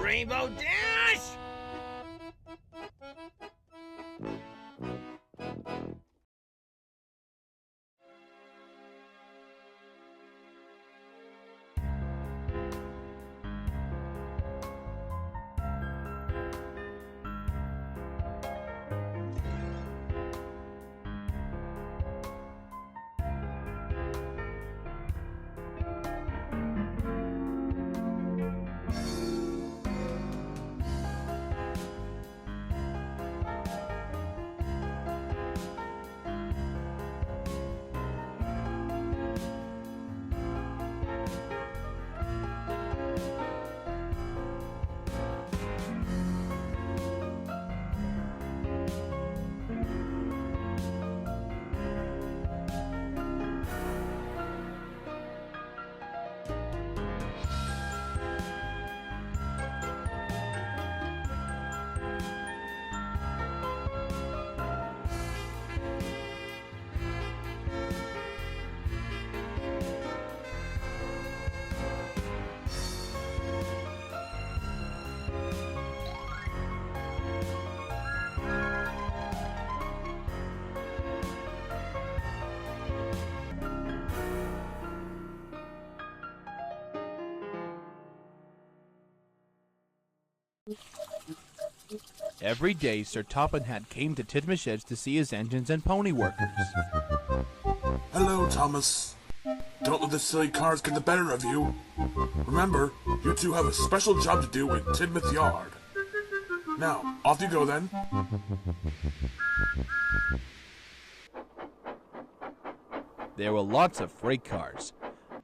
Rainbow Dash! Every day, Sir Toppin Hat came to Tidmouth to see his engines and pony workers. Hello, Thomas. Don't let the silly cars get the better of you. Remember, you two have a special job to do in Tidmouth Yard. Now, off you go then. There were lots of freight cars,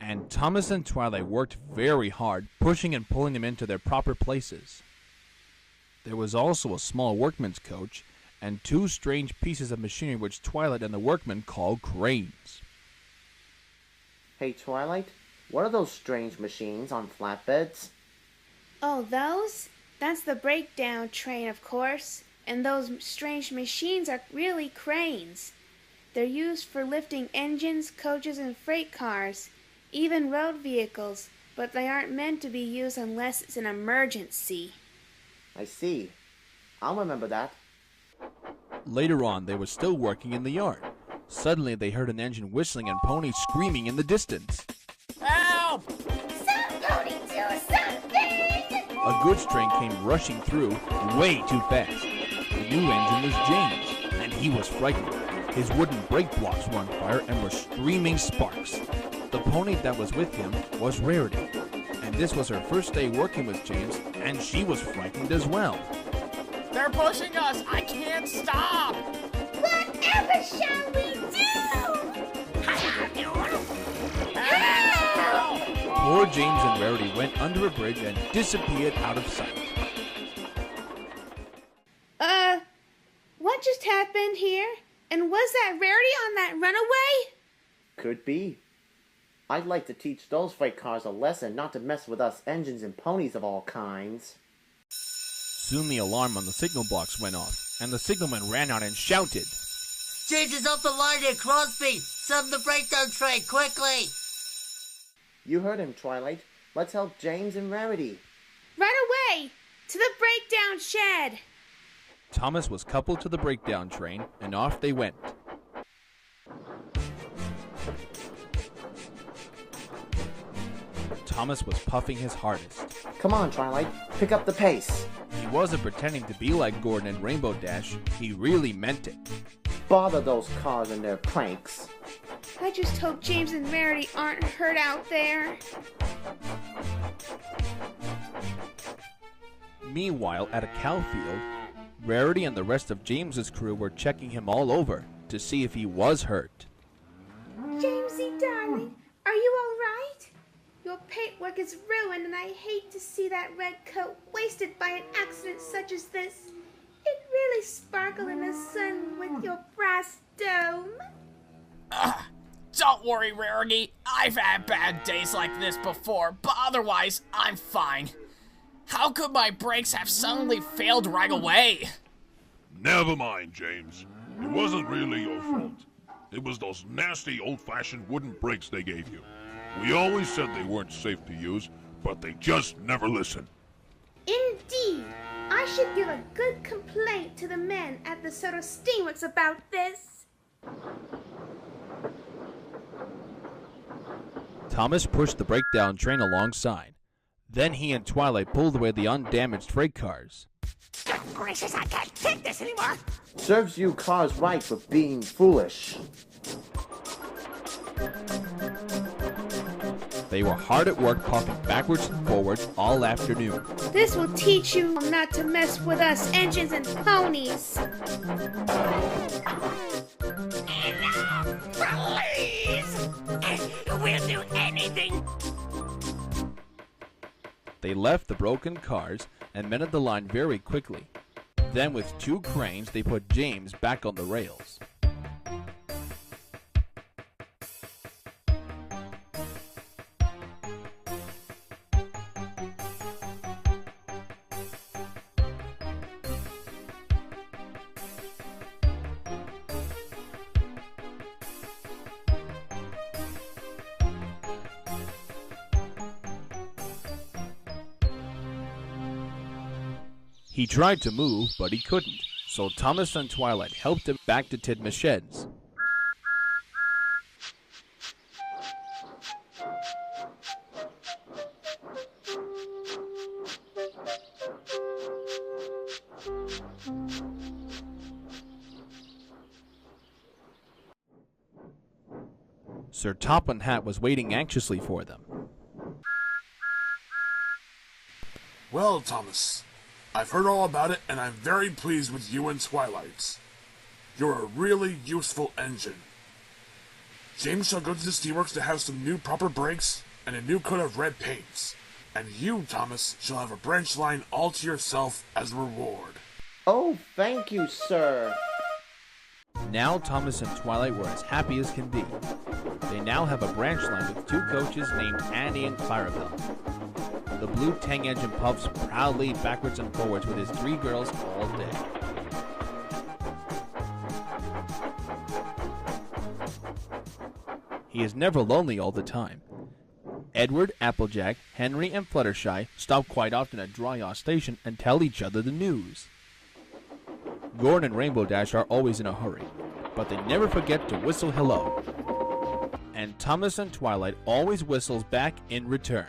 and Thomas and Twilight worked very hard, pushing and pulling them into their proper places. There was also a small workman's coach and two strange pieces of machinery which Twilight and the workmen called cranes. Hey, Twilight, what are those strange machines on flatbeds? Oh, those? That's the breakdown train, of course. And those strange machines are really cranes. They're used for lifting engines, coaches, and freight cars, even road vehicles, but they aren't meant to be used unless it's an emergency. I see. I'll remember that. Later on, they were still working in the yard. Suddenly, they heard an engine whistling and ponies screaming in the distance. Help! Somebody do something! A goods train came rushing through way too fast. The new engine was James, and he was frightened. His wooden brake blocks were on fire and were streaming sparks. The pony that was with him was Rarity, and this was her first day working with James, and she was frightened as well. They're pushing us! I can't stop! Whatever shall we do? Help! Poor James and Rarity went under a bridge and disappeared out of sight. What just happened here? And was that Rarity on that runaway? Could be. I'd like to teach those freight cars a lesson not to mess with us engines and ponies of all kinds. Soon the alarm on the signal box went off, and the signalman ran out and shouted, James is off the line at cross-speed! Sub the breakdown train, quickly! You heard him, Twilight. Let's help James and Rarity. Right away! To the breakdown shed! Thomas was coupled to the breakdown train, and off they went. Thomas was puffing his hardest. Come on, Twilight. Pick up the pace. He wasn't pretending to be like Gordon and Rainbow Dash. He really meant it. Bother those cars and their pranks. I just hope James and Rarity aren't hurt out there. Meanwhile, at a cow field, Rarity and the rest of James's crew were checking him all over to see if he was hurt. Jamesy, darling, are you all right? Your paintwork is ruined, and I hate to see that red coat wasted by an accident such as this. It really sparkled in the sun with your brass dome. Don't worry, Rarity. I've had bad days like this before, but otherwise, I'm fine. How could my brakes have suddenly failed right away? Never mind, James. It wasn't really your fault. It was those nasty old-fashioned wooden brakes they gave you. We always said they weren't safe to use, but they just never listened. Indeed. I should give a good complaint to the men at the Sodor Steamworks about this. Thomas pushed the breakdown train alongside. Then he and Twilight pulled away the undamaged freight cars. Good gracious, I can't take this anymore. Serves you cars right for being foolish. They were hard at work popping backwards and forwards all afternoon. This will teach you not to mess with us engines and ponies. Please! We'll do anything. They left the broken cars and mended the line very quickly. Then with 2 cranes, they put James back on the rails. He tried to move, but he couldn't, so Thomas and Twilight helped him back to Tidmouth Sheds. Sir Top and Hat was waiting anxiously for them. Well, Thomas, I've heard all about it, and I'm very pleased with you and Twilight. You're a really useful engine. James shall go to the steelworks to have some new proper brakes and a new coat of red paints. And you, Thomas, shall have a branch line all to yourself as a reward. Oh, thank you, sir. Now Thomas and Twilight were as happy as can be. They now have a branch line with 2 coaches named Annie and Clarabelle. The blue Tang engine puffs proudly backwards and forwards with his 3 girls all day. He is never lonely all the time. Edward, Applejack, Henry, and Fluttershy stop quite often at Dry-Off Station and tell each other the news. Gordon and Rainbow Dash are always in a hurry, but they never forget to whistle hello. And Thomas and Twilight always whistles back in return.